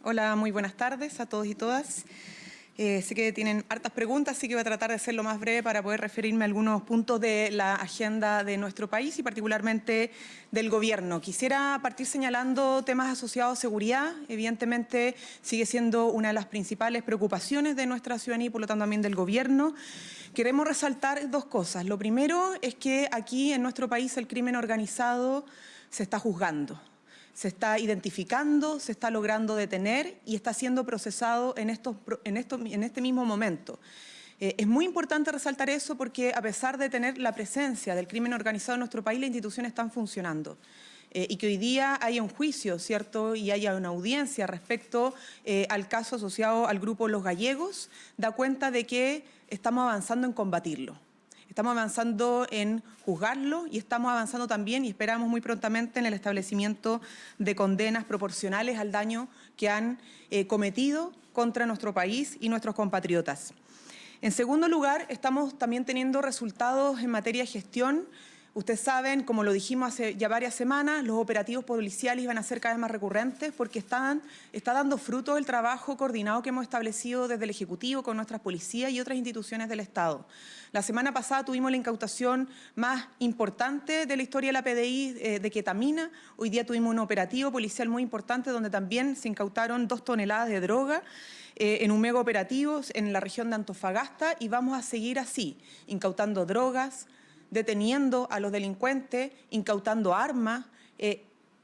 Hola, muy buenas tardes a todos y todas. Sé que tienen hartas preguntas, así que voy a tratar de ser lo más breve para poder referirme a algunos puntos de la agenda de nuestro país y particularmente del Gobierno. Quisiera partir señalando temas asociados a seguridad. Evidentemente sigue siendo una de las principales preocupaciones de nuestra ciudadanía y por lo tanto también del Gobierno. Queremos resaltar dos cosas. Lo primero es que aquí en nuestro país el crimen organizado se está juzgando. Se está identificando, se está logrando detener y está siendo procesado en este mismo momento. Es muy importante resaltar eso porque a pesar de tener la presencia del crimen organizado en nuestro país, las instituciones están funcionando. Y que hoy día haya un juicio, ¿cierto? Y haya una audiencia respecto al caso asociado al grupo Los Gallegos, da cuenta de que estamos avanzando en combatirlo. Estamos avanzando en juzgarlo y estamos avanzando también y esperamos muy prontamente en el establecimiento de condenas proporcionales al daño que han cometido contra nuestro país y nuestros compatriotas. En segundo lugar, estamos también teniendo resultados en materia de gestión. Ustedes saben, como lo dijimos hace ya varias semanas, los operativos policiales van a ser cada vez más recurrentes porque está dando fruto el trabajo coordinado que hemos establecido desde el Ejecutivo con nuestras policías y otras instituciones del Estado. La semana pasada tuvimos la incautación más importante de la historia de la PDI de ketamina. Hoy día tuvimos un operativo policial muy importante donde también se incautaron 2 toneladas de droga en un mega operativo en la región de Antofagasta y vamos a seguir así, incautando drogas, deteniendo a los delincuentes, incautando armas,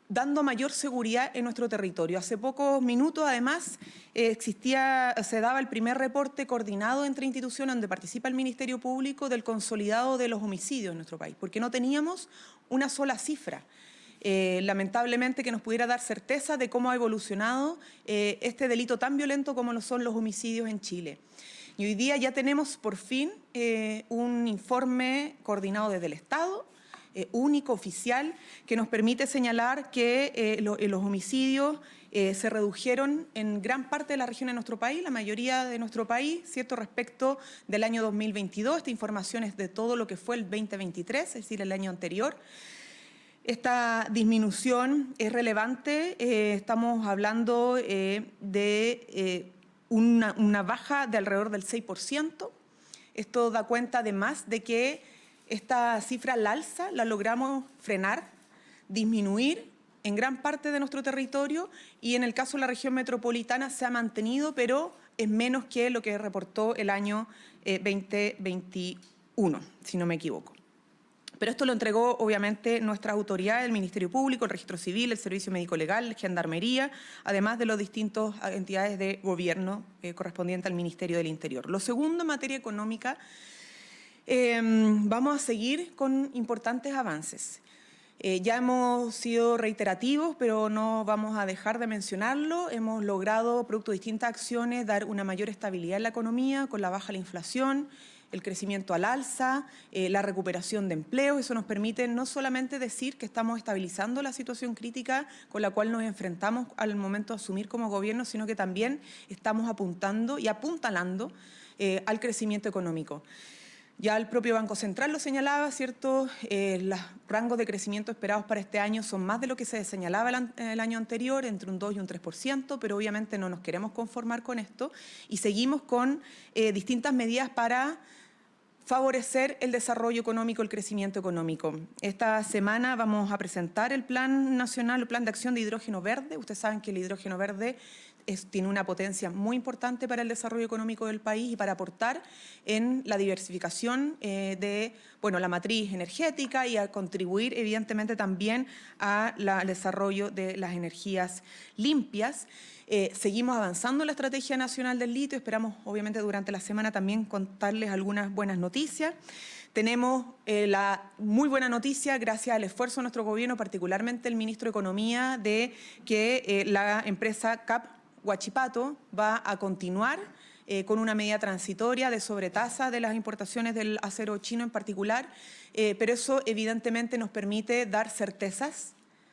dando mayor seguridad en nuestro territorio. Hace pocos minutos, además, se daba el primer reporte coordinado entre instituciones donde participa el Ministerio Público del consolidado de los homicidios en nuestro país, porque no teníamos una sola cifra. Lamentablemente que nos pudiera dar certeza de cómo ha evolucionado este delito tan violento como lo son los homicidios en Chile. Y hoy día ya tenemos por fin un informe coordinado desde el Estado, único, oficial, que nos permite señalar que los homicidios se redujeron en gran parte de la región de nuestro país, la mayoría de nuestro país, ¿cierto? Respecto del año 2022. Esta información es de todo lo que fue el 2023, es decir, el año anterior. Esta disminución es relevante, estamos hablando de una baja de alrededor del 6%. Esto da cuenta además de que esta cifra al alza la logramos frenar, disminuir en gran parte de nuestro territorio y en el caso de la región metropolitana se ha mantenido, pero es menos que lo que reportó el año 2021, si no me equivoco. Pero esto lo entregó, obviamente, nuestras autoridades, el Ministerio Público, el Registro Civil, el Servicio Médico Legal, Gendarmería, además de las distintas entidades de gobierno correspondientes al Ministerio del Interior. Lo segundo, en materia económica, vamos a seguir con importantes avances. Ya hemos sido reiterativos, pero no vamos a dejar de mencionarlo. Hemos logrado, producto de distintas acciones, dar una mayor estabilidad en la economía con la baja de la inflación, el crecimiento al alza, la recuperación de empleo. Eso nos permite no solamente decir que estamos estabilizando la situación crítica con la cual nos enfrentamos al momento de asumir como gobierno, sino que también estamos apuntando y apuntalando al crecimiento económico. Ya el propio Banco Central lo señalaba, ¿cierto? Los rangos de crecimiento esperados para este año son más de lo que se señalaba el año anterior, entre un 2 y un 3%, pero obviamente no nos queremos conformar con esto y seguimos con distintas medidas para favorecer el desarrollo económico, el crecimiento económico. Esta semana vamos a presentar el Plan Nacional, el Plan de Acción de Hidrógeno Verde. Ustedes saben que el hidrógeno verde tiene una potencia muy importante para el desarrollo económico del país y para aportar en la diversificación de la matriz energética y a contribuir evidentemente también al desarrollo de las energías limpias. Seguimos avanzando en la Estrategia Nacional del Litio, esperamos obviamente durante la semana también contarles algunas buenas noticias. Tenemos la muy buena noticia, gracias al esfuerzo de nuestro gobierno, particularmente el ministro de Economía, de que la empresa CAP Huachipato va a continuar con una medida transitoria de sobretasa de las importaciones del acero chino en particular, pero eso evidentemente nos permite dar certezas,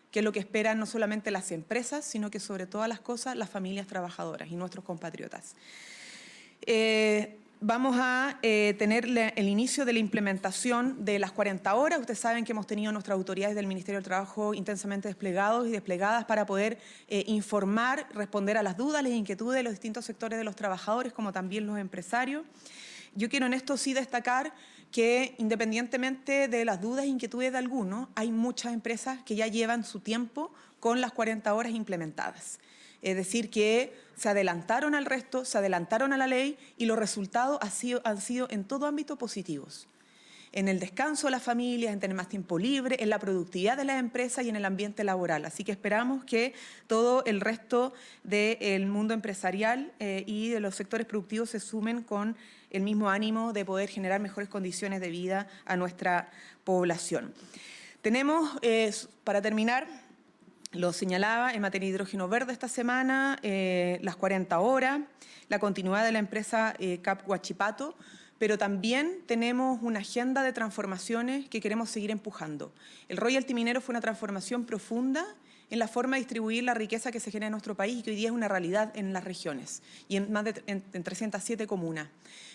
que es lo que esperan no solamente las empresas, sino que sobre todas las cosas las familias trabajadoras y nuestros compatriotas. Vamos a tener el inicio de la implementación de las 40 horas. Ustedes saben que hemos tenido nuestras autoridades del Ministerio del Trabajo intensamente desplegados y desplegadas para poder informar, responder a las dudas, las inquietudes de los distintos sectores de los trabajadores, como también los empresarios. Yo quiero en esto sí destacar que, independientemente de las dudas e inquietudes de algunos, hay muchas empresas que ya llevan su tiempo con las 40 horas implementadas. Es decir, que se adelantaron al resto, se adelantaron a la ley y los resultados han sido en todo ámbito positivos. En el descanso de las familias, en tener más tiempo libre, en la productividad de las empresas y en el ambiente laboral. Así que esperamos que todo el resto del mundo empresarial y de los sectores productivos se sumen con el mismo ánimo de poder generar mejores condiciones de vida a nuestra población. Tenemos, para terminar, lo señalaba, en materia de hidrógeno verde esta semana, las 40 horas, la continuidad de la empresa CAP Huachipato, pero también tenemos una agenda de transformaciones que queremos seguir empujando. El royalty minero fue una transformación profunda en la forma de distribuir la riqueza que se genera en nuestro país y que hoy día es una realidad en las regiones y en más de en 307 comunas.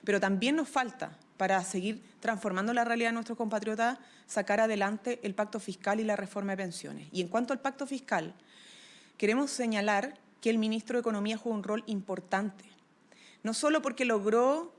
Pero también nos falta, para seguir transformando la realidad de nuestros compatriotas, sacar adelante el pacto fiscal y la reforma de pensiones. Y en cuanto al pacto fiscal, queremos señalar que el ministro de Economía juega un rol importante, no solo porque logró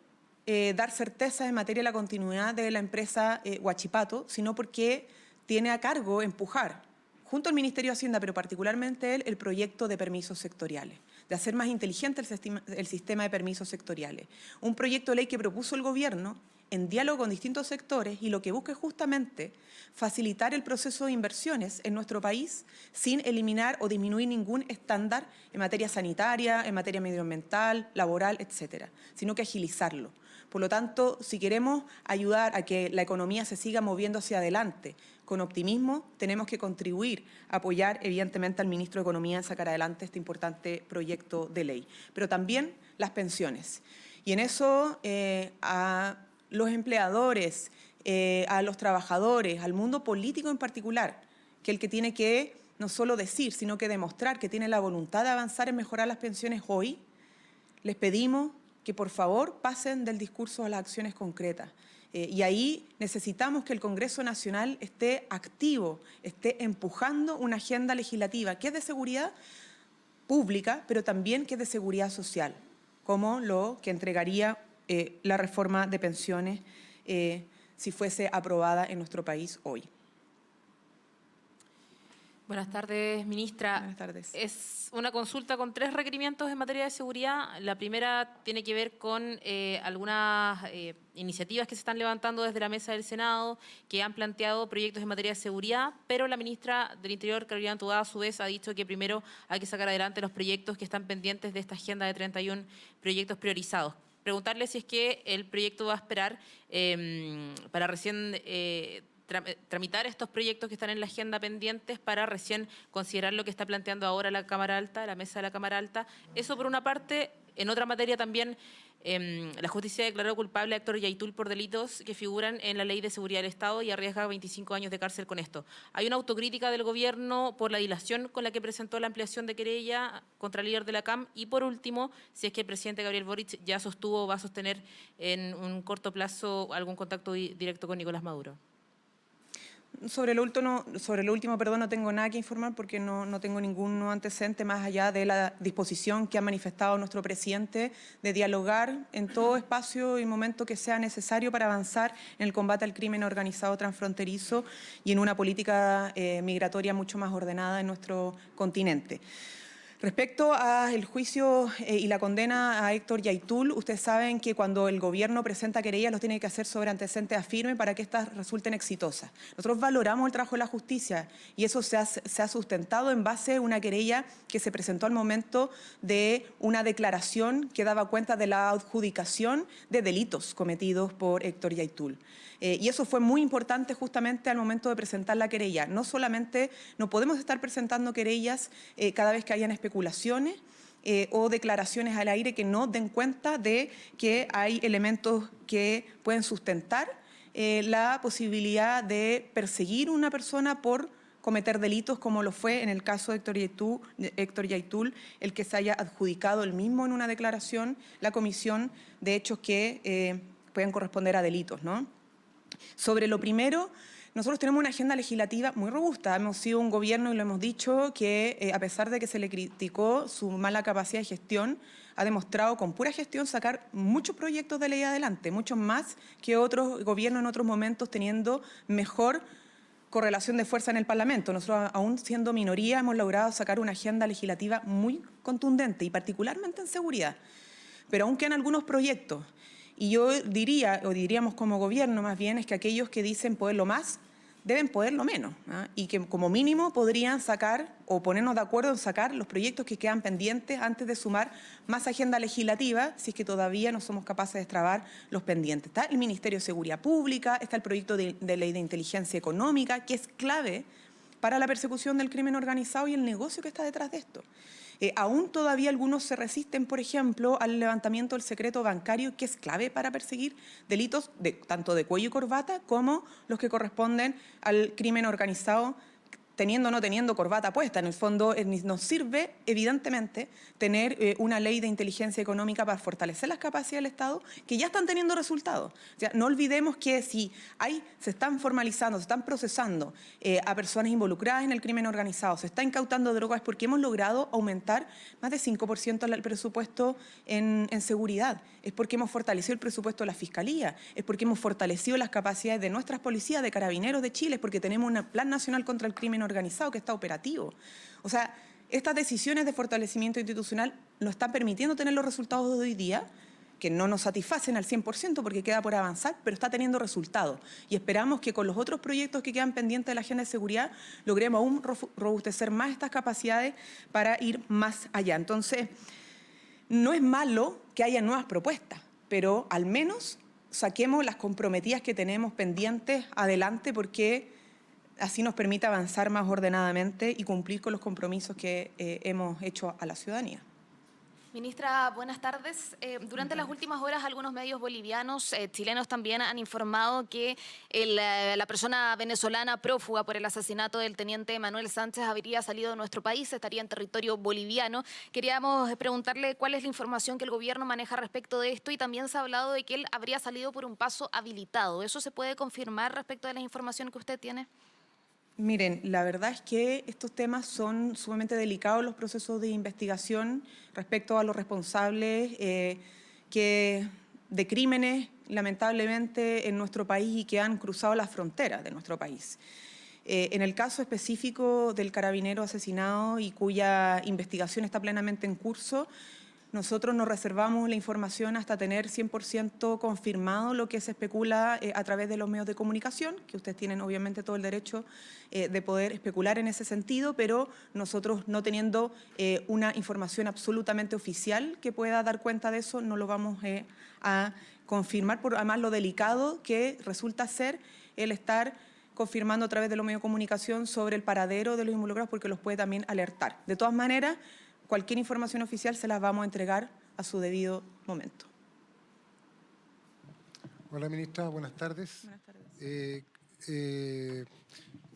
dar certeza en materia de la continuidad de la empresa Huachipato, sino porque tiene a cargo empujar, junto al Ministerio de Hacienda, pero particularmente él, el proyecto de permisos sectoriales, de hacer más inteligente el sistema de permisos sectoriales. Un proyecto de ley que propuso el Gobierno en diálogo con distintos sectores y lo que busca es justamente facilitar el proceso de inversiones en nuestro país sin eliminar o disminuir ningún estándar en materia sanitaria, en materia medioambiental, laboral, etcétera, sino que agilizarlo. Por lo tanto, si queremos ayudar a que la economía se siga moviendo hacia adelante con optimismo, tenemos que contribuir a apoyar evidentemente al ministro de Economía en sacar adelante este importante proyecto de ley. Pero también las pensiones. Y en eso a los empleadores, a los trabajadores, al mundo político en particular, que el que tiene que no solo decir, sino que demostrar que tiene la voluntad de avanzar en mejorar las pensiones hoy, les pedimos que por favor pasen del discurso a las acciones concretas. Y ahí necesitamos que el Congreso Nacional esté activo, esté empujando una agenda legislativa que es de seguridad pública, pero también que es de seguridad social, como lo que entregaría la reforma de pensiones si fuese aprobada en nuestro país hoy. Buenas tardes, ministra. Buenas tardes. Es una consulta con 3 requerimientos en materia de seguridad. La primera tiene que ver con algunas iniciativas que se están levantando desde la mesa del Senado, que han planteado proyectos en materia de seguridad, pero la ministra del Interior, Carolina Toá, a su vez, ha dicho que primero hay que sacar adelante los proyectos que están pendientes de esta agenda de 31 proyectos priorizados. Preguntarle si es que el proyecto va a esperar para recién tramitar estos proyectos que están en la agenda pendientes para recién considerar lo que está planteando ahora la Cámara Alta, la mesa de la Cámara Alta. Eso por una parte. En otra materia también, la justicia declaró culpable a Héctor Yaitul por delitos que figuran en la Ley de Seguridad del Estado y arriesga 25 años de cárcel con esto. Hay una autocrítica del gobierno por la dilación con la que presentó la ampliación de querella contra el líder de la CAM y, por último, si es que el presidente Gabriel Boric ya sostuvo o va a sostener en un corto plazo algún contacto directo con Nicolás Maduro. Sobre lo último, no tengo nada que informar porque no tengo ningún antecedente más allá de la disposición que ha manifestado nuestro presidente de dialogar en todo espacio y momento que sea necesario para avanzar en el combate al crimen organizado transfronterizo y en una política migratoria mucho más ordenada en nuestro continente. Respecto al juicio y la condena a Héctor Yaitul, ustedes saben que cuando el gobierno presenta querellas los tiene que hacer sobre antecedentes firmes para que éstas resulten exitosas. Nosotros valoramos el trabajo de la justicia y eso se ha sustentado en base a una querella que se presentó al momento de una declaración que daba cuenta de la adjudicación de delitos cometidos por Héctor Yaitul. Y eso fue muy importante justamente al momento de presentar la querella. No solamente no podemos estar presentando querellas cada vez que hayan especulaciones o declaraciones al aire que no den cuenta de que hay elementos que pueden sustentar la posibilidad de perseguir a una persona por cometer delitos como lo fue en el caso de Héctor Yaitul, el que se haya adjudicado él mismo en una declaración la comisión de hechos que pueden corresponder a delitos, ¿no? Sobre lo primero, nosotros tenemos una agenda legislativa muy robusta. Hemos sido un gobierno, y lo hemos dicho, que a pesar de que se le criticó su mala capacidad de gestión, ha demostrado con pura gestión sacar muchos proyectos de ley adelante, muchos más que otros gobiernos en otros momentos teniendo mejor correlación de fuerza en el Parlamento. Nosotros, aún siendo minoría, hemos logrado sacar una agenda legislativa muy contundente y particularmente en seguridad. Pero aún quedan algunos proyectos. Y yo diría, o diríamos como gobierno más bien, es que aquellos que dicen poderlo más, deben poderlo menos, ¿ah? Y que como mínimo podrían sacar o ponernos de acuerdo en sacar los proyectos que quedan pendientes antes de sumar más agenda legislativa, si es que todavía no somos capaces de destrabar los pendientes. Está el Ministerio de Seguridad Pública, está el proyecto de ley de inteligencia económica, que es clave para la persecución del crimen organizado y el negocio que está detrás de esto. Aún todavía algunos se resisten, por ejemplo, al levantamiento del secreto bancario, que es clave para perseguir delitos tanto de cuello y corbata como los que corresponden al crimen organizado, teniendo o no teniendo corbata puesta. En el fondo nos sirve, evidentemente, tener una ley de inteligencia económica para fortalecer las capacidades del Estado, que ya están teniendo resultados. O sea, no olvidemos que si se están formalizando, se están procesando a personas involucradas en el crimen organizado, se está incautando drogas, porque hemos logrado aumentar más de 5% el presupuesto en seguridad. Es porque hemos fortalecido el presupuesto de la Fiscalía, es porque hemos fortalecido las capacidades de nuestras policías, de Carabineros de Chile, es porque tenemos un plan nacional contra el crimen organizado que está operativo. O sea, estas decisiones de fortalecimiento institucional nos están permitiendo tener los resultados de hoy día, que no nos satisfacen al 100% porque queda por avanzar, pero está teniendo resultados. Y esperamos que con los otros proyectos que quedan pendientes de la agenda de seguridad logremos aún robustecer más estas capacidades para ir más allá. Entonces, no es malo que haya nuevas propuestas, pero al menos saquemos las comprometidas que tenemos pendientes adelante, porque así nos permite avanzar más ordenadamente y cumplir con los compromisos que hemos hecho a la ciudadanía. Ministra, buenas tardes. Durante las últimas horas, algunos medios bolivianos, chilenos también, han informado que la persona venezolana prófuga por el asesinato del teniente Manuel Sánchez habría salido de nuestro país, estaría en territorio boliviano. Queríamos preguntarle cuál es la información que el gobierno maneja respecto de esto, y también se ha hablado de que él habría salido por un paso habilitado. ¿Eso se puede confirmar respecto de la información que usted tiene? Miren, la verdad es que estos temas son sumamente delicados, los procesos de investigación respecto a los responsables de crímenes, lamentablemente, en nuestro país y que han cruzado las fronteras de nuestro país. En el caso específico del carabinero asesinado y cuya investigación está plenamente en curso, nosotros nos reservamos la información hasta tener 100% confirmado lo que se especula a través de los medios de comunicación, que ustedes tienen obviamente todo el derecho de poder especular en ese sentido, pero nosotros, no teniendo una información absolutamente oficial que pueda dar cuenta de eso, no lo vamos a confirmar, por además lo delicado que resulta ser el estar confirmando a través de los medios de comunicación sobre el paradero de los involucrados, porque los puede también alertar. De todas maneras, cualquier información oficial se las vamos a entregar a su debido momento. Hola, ministra, buenas tardes. Buenas tardes.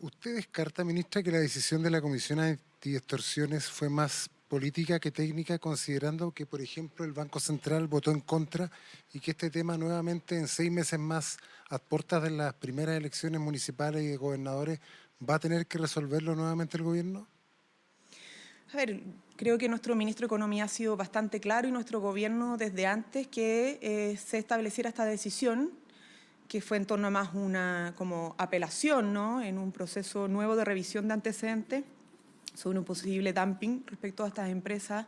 ¿Usted descarta, ministra, que la decisión de la Comisión Antiextorsiones fue más política que técnica, considerando que, por ejemplo, el Banco Central votó en contra y que este tema nuevamente en 6 meses más, a puertas de las primeras elecciones municipales y de gobernadores, va a tener que resolverlo nuevamente el gobierno? A ver, creo que nuestro ministro de Economía ha sido bastante claro, y nuestro gobierno desde antes que se estableciera esta decisión, que fue en torno a más una como apelación, ¿no?, en un proceso nuevo de revisión de antecedentes sobre un posible dumping respecto a estas empresas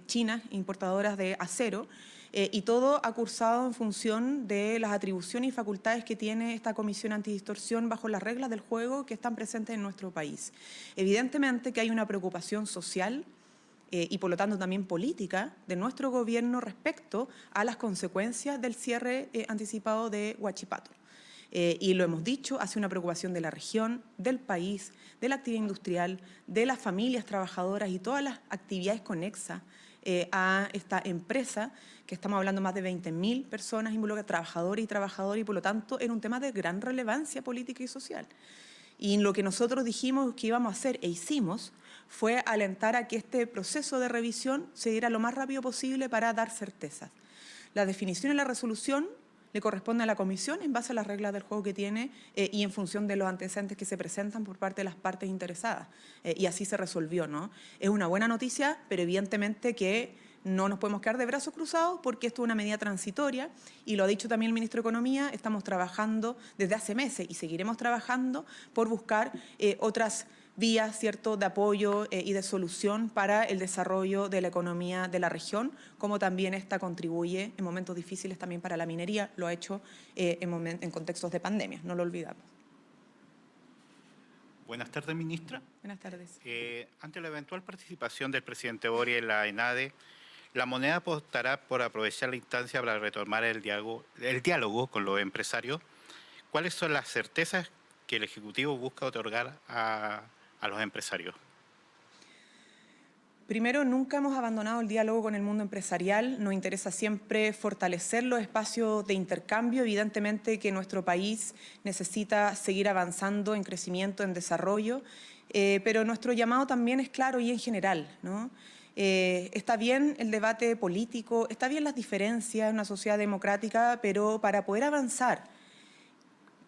chinas importadoras de acero, y todo ha cursado en función de las atribuciones y facultades que tiene esta Comisión Antidistorsión bajo las reglas del juego que están presentes en nuestro país. Evidentemente que hay una preocupación social y por lo tanto también política de nuestro gobierno respecto a las consecuencias del cierre anticipado de Huachipato. Y lo hemos dicho, hace una preocupación de la región, del país, de la actividad industrial, de las familias trabajadoras y todas las actividades conexas a esta empresa, que estamos hablando más de 20.000 personas involucradas, trabajadores y trabajadoras, y por lo tanto era un tema de gran relevancia política y social. Y lo que nosotros dijimos que íbamos a hacer e hicimos fue alentar a que este proceso de revisión se diera lo más rápido posible para dar certezas. La definición y la resolución le corresponde a la Comisión en base a las reglas del juego que tiene y en función de los antecedentes que se presentan por parte de las partes interesadas. Y así se resolvió, ¿no? Es una buena noticia, pero evidentemente que no nos podemos quedar de brazos cruzados porque esto es una medida transitoria y lo ha dicho también el Ministro de Economía, estamos trabajando desde hace meses y seguiremos trabajando por buscar otras vías, ¿cierto?, de apoyo y de solución para el desarrollo de la economía de la región, como también esta contribuye en momentos difíciles también para la minería, lo ha hecho en contextos de pandemia, no lo olvidamos. Buenas tardes, ministra. Buenas tardes. Ante la eventual participación del presidente Boric en la ENADE, la moneda apostará por aprovechar la instancia para retomar el diálogo con los empresarios. ¿Cuáles son las certezas que el Ejecutivo busca otorgar a los empresarios? Primero, nunca hemos abandonado el diálogo con el mundo empresarial. Nos interesa siempre fortalecer los espacios de intercambio. Evidentemente que nuestro país necesita seguir avanzando en crecimiento, en desarrollo, pero nuestro llamado también es claro y en general, ¿no? Está bien el debate político, está bien las diferencias en una sociedad democrática, pero para poder avanzar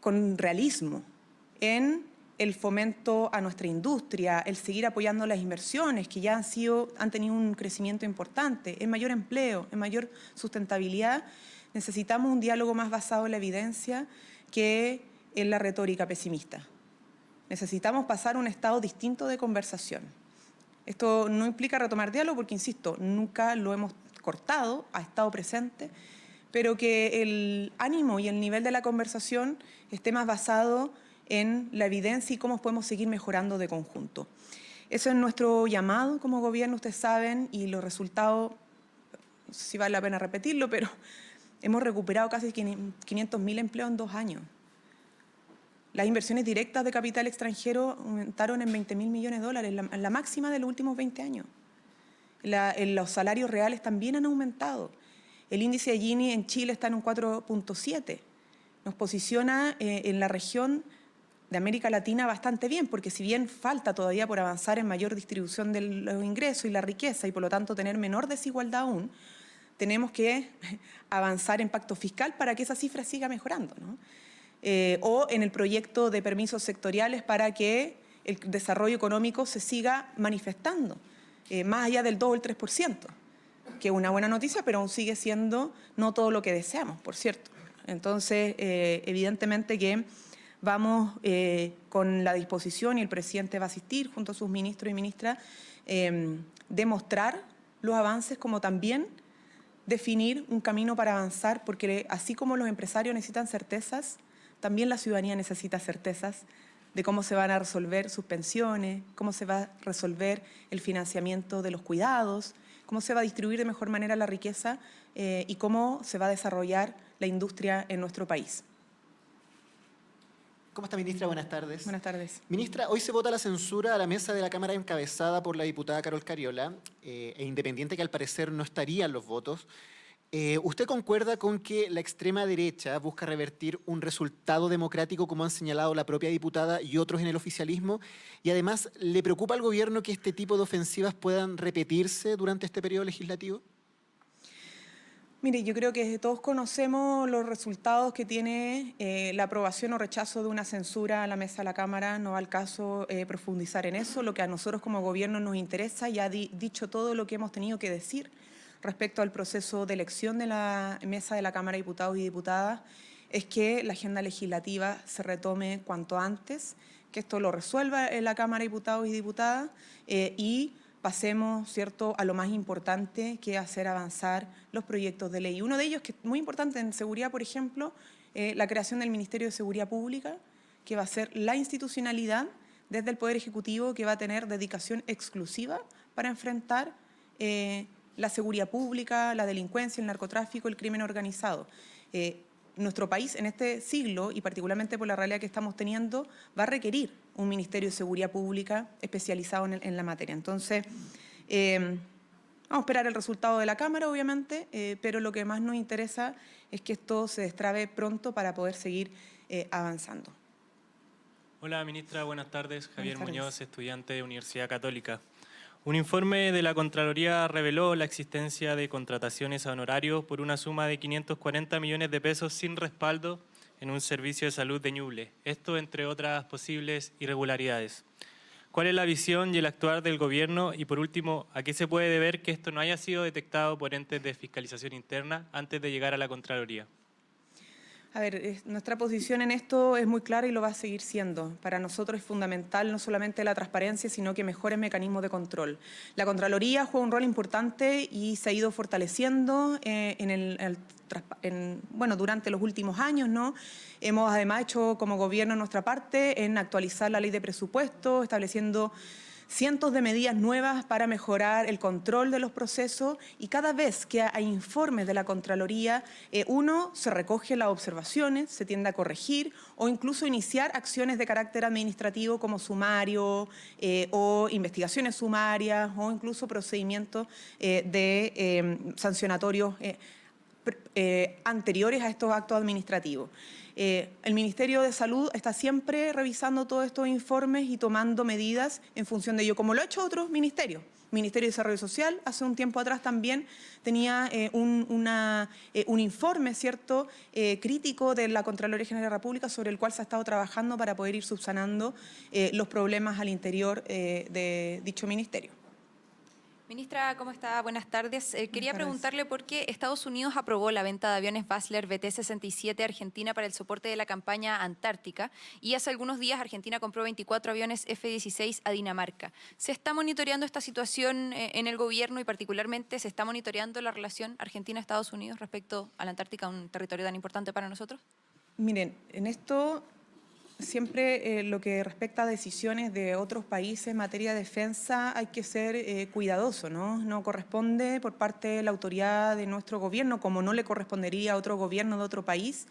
con realismo en el fomento a nuestra industria, el seguir apoyando las inversiones que ya han tenido un crecimiento importante, en mayor empleo, en mayor sustentabilidad, necesitamos un diálogo más basado en la evidencia que en la retórica pesimista. Necesitamos pasar a un estado distinto de conversación. Esto no implica retomar diálogo porque, insisto, nunca lo hemos cortado, ha estado presente, pero que el ánimo y el nivel de la conversación esté más basado en la evidencia y cómo podemos seguir mejorando de conjunto. Eso es nuestro llamado como gobierno, ustedes saben, y los resultados, no sé si vale la pena repetirlo, pero hemos recuperado casi 500.000 empleos en 2 años. Las inversiones directas de capital extranjero aumentaron en 20.000 millones de dólares, la máxima de los últimos 20 años. Los salarios reales también han aumentado. El índice de Gini en Chile está en un 4.7. Nos posiciona en la región de América Latina bastante bien, porque si bien falta todavía por avanzar en mayor distribución de los ingresos y la riqueza y por lo tanto tener menor desigualdad aún, tenemos que avanzar en pacto fiscal para que esa cifra siga mejorando, ¿no? O en el proyecto de permisos sectoriales para que el desarrollo económico se siga manifestando, más allá del 2 o el 3%, que es una buena noticia, pero aún sigue siendo no todo lo que deseamos, por cierto. Entonces, evidentemente que vamos con la disposición, y el presidente va a asistir junto a sus ministros y ministras, demostrar los avances como también definir un camino para avanzar, porque así como los empresarios necesitan certezas, también la ciudadanía necesita certezas de cómo se van a resolver sus pensiones, cómo se va a resolver el financiamiento de los cuidados, cómo se va a distribuir de mejor manera la riqueza y cómo se va a desarrollar la industria en nuestro país. ¿Cómo está, ministra? Buenas tardes. Buenas tardes. Ministra, hoy se vota la censura a la mesa de la Cámara encabezada por la diputada Carol Cariola, e independiente que al parecer no estarían los votos. ¿Usted concuerda con que la extrema derecha busca revertir un resultado democrático, como han señalado la propia diputada y otros en el oficialismo? Y además, ¿le preocupa al gobierno que este tipo de ofensivas puedan repetirse durante este periodo legislativo? Mire, yo creo que todos conocemos los resultados que tiene la aprobación o rechazo de una censura a la mesa de la Cámara. No va al caso profundizar en eso. Lo que a nosotros como gobierno nos interesa, ya dicho todo lo que hemos tenido que decir respecto al proceso de elección de la mesa de la Cámara de Diputados y Diputadas, es que la agenda legislativa se retome cuanto antes, que esto lo resuelva en la Cámara de Diputados y Diputadas y pasemos, ¿cierto?, a lo más importante, que es hacer avanzar los proyectos de ley. Uno de ellos, que es muy importante en seguridad, por ejemplo, la creación del Ministerio de Seguridad Pública, que va a ser la institucionalidad desde el Poder Ejecutivo que va a tener dedicación exclusiva para enfrentar la seguridad pública, la delincuencia, el narcotráfico, el crimen organizado. Nuestro país en este siglo, y particularmente por la realidad que estamos teniendo, va a requerir un Ministerio de Seguridad Pública especializado en la materia. Entonces, vamos a esperar el resultado de la Cámara, obviamente, pero lo que más nos interesa es que esto se destrabe pronto para poder seguir avanzando. Hola, ministra, buenas tardes. Javier tardes. Muñoz, estudiante de Universidad Católica. Un informe de la Contraloría reveló la existencia de contrataciones a honorarios por una suma de 540 millones de pesos sin respaldo en un servicio de salud de Ñuble. Esto entre otras posibles irregularidades. ¿Cuál es la visión y el actuar del gobierno? Y por último, ¿a qué se puede deber que esto no haya sido detectado por entes de fiscalización interna antes de llegar a la Contraloría? A ver, nuestra posición en esto es muy clara y lo va a seguir siendo. Para nosotros es fundamental no solamente la transparencia, sino que mejores mecanismos de control. La Contraloría juega un rol importante y se ha ido fortaleciendo durante los últimos años, ¿no? Hemos además hecho como gobierno nuestra parte en actualizar la ley de presupuesto, estableciendo cientos de medidas nuevas para mejorar el control de los procesos y cada vez que hay informes de la Contraloría, se recoge las observaciones, se tiende a corregir o incluso iniciar acciones de carácter administrativo como sumario o investigaciones sumarias o incluso procedimientos sancionatorios anteriores a estos actos administrativos. El Ministerio de Salud está siempre revisando todos estos informes y tomando medidas en función de ello, como lo ha hecho otros ministerios. El Ministerio de Desarrollo Social hace un tiempo atrás también tenía un informe, ¿cierto?, crítico de la Contraloría General de la República sobre el cual se ha estado trabajando para poder ir subsanando los problemas al interior de dicho ministerio. Ministra, ¿cómo está? Buenas tardes. Quería preguntarle por qué Estados Unidos aprobó la venta de aviones Basler BT-67 a Argentina para el soporte de la campaña antártica y hace algunos días Argentina compró 24 aviones F-16 a Dinamarca. ¿Se está monitoreando esta situación en el gobierno y particularmente se está monitoreando la relación Argentina-Estados Unidos respecto a la Antártica, un territorio tan importante para nosotros? Miren, en esto siempre lo que respecta a decisiones de otros países en materia de defensa hay que ser cuidadoso, ¿no? No corresponde por parte de la autoridad de nuestro gobierno, como no le correspondería a otro gobierno de otro país,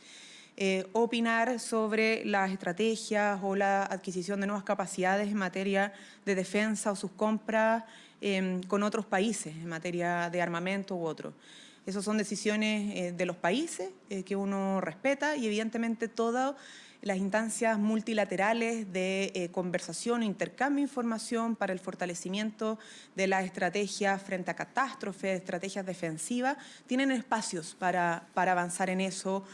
opinar sobre las estrategias o la adquisición de nuevas capacidades en materia de defensa o sus compras con otros países en materia de armamento u otro. Esas son decisiones de los países que uno respeta y evidentemente todas las instancias multilaterales de conversación e intercambio de información para el fortalecimiento de las estrategias frente a catástrofes, estrategias defensivas, tienen espacios para avanzar en eso,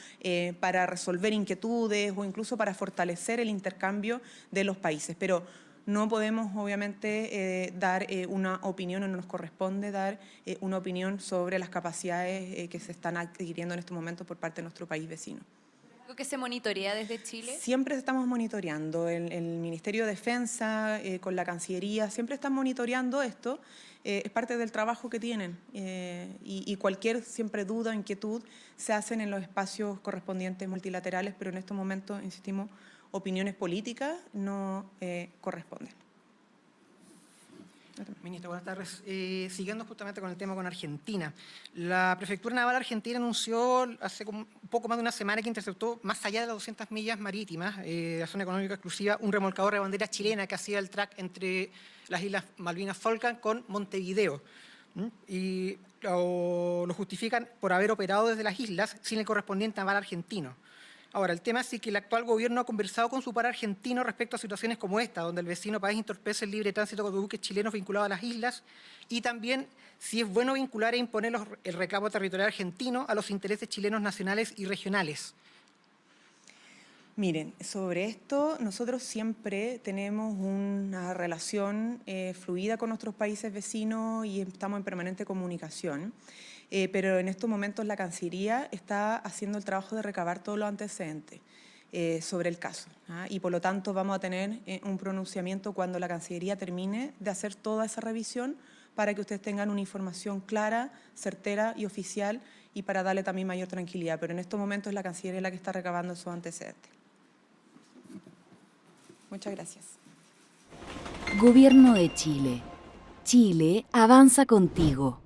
para resolver inquietudes o incluso para fortalecer el intercambio de los países. Pero no podemos, obviamente, dar una opinión, o no nos corresponde dar una opinión sobre las capacidades que se están adquiriendo en este momento por parte de nuestro país vecino. ¿Algo que se monitorea desde Chile? Siempre estamos monitoreando. El Ministerio de Defensa, con la Cancillería, siempre están monitoreando esto. Es parte del trabajo que tienen y cualquier siempre duda o inquietud se hacen en los espacios correspondientes multilaterales, pero en estos momentos, insistimos, opiniones políticas no corresponden. Ministra, buenas tardes. Siguiendo justamente con el tema con Argentina. La Prefectura Naval Argentina anunció hace un poco más de una semana que interceptó más allá de las 200 millas marítimas de la zona económica exclusiva un remolcador de bandera chilena que hacía el track entre las Islas Malvinas Falkland con Montevideo. Y lo justifican por haber operado desde las islas sin el correspondiente naval argentino. Ahora, el tema es que el actual gobierno ha conversado con su par argentino respecto a situaciones como esta, donde el vecino país entorpece el libre tránsito de buques chilenos vinculados a las islas, y también si es bueno vincular e imponer el reclamo territorial argentino a los intereses chilenos nacionales y regionales. Miren, sobre esto nosotros siempre tenemos una relación fluida con nuestros países vecinos y estamos en permanente comunicación. Pero en estos momentos la Cancillería está haciendo el trabajo de recabar todos los antecedentes sobre el caso. Y por lo tanto vamos a tener un pronunciamiento cuando la Cancillería termine de hacer toda esa revisión para que ustedes tengan una información clara, certera y oficial y para darle también mayor tranquilidad. Pero en estos momentos la Cancillería la que está recabando esos antecedentes. Muchas gracias. Gobierno de Chile. Chile avanza contigo.